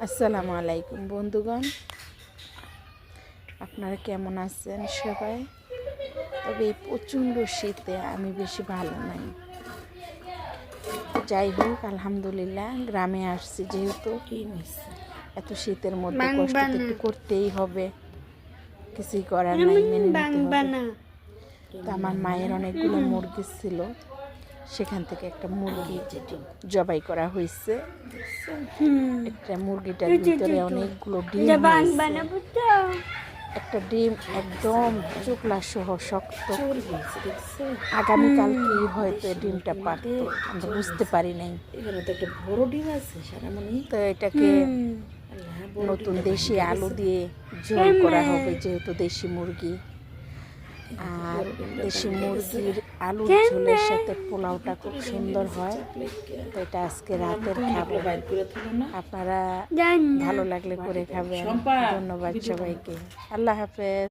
আসসালামু আলাইকুম বন্ধুগণ, আপনারা কেমন আছেন সবাই? তবে এই প্রচণ্ড শীতে আমি বেশি ভালো নাই। যাই হোক, আলহামদুলিল্লাহ গ্রামে আসছি, যেহেতু এত শীতের মধ্যে কষ্ট তো একটু করতেই হবে, কিছুই করার নাই, মেনে নিতে হবে। তো আমার মায়ের অনেকগুলো মুরগি ছিল, সেখান থেকে একটা মুরগি জবাই করা হয়েছে। একটা মুরগিটার ভিতরে অনেকগুলো ডিম হয়েছে। একটা ডিম একদম চোখলা সহ শক্ত। আগামীকাল কি হয়তো ডিমটা পারতো, আমরা বুঝতে পারি নাই। তো এটাকে নতুন দেশি আলু দিয়ে ঝোল করা হবে, যেহেতু দেশি মুরগি। আর দেশি মুরগির আলুর ঝোলের সাথে পোলাওটা খুব সুন্দর হয়। তো এটা আজকে রাতের খাবার। আপনারা ভালো লাগলে করে খাবেন। ধন্যবাদ সবাইকে। আল্লাহ হাফেজ।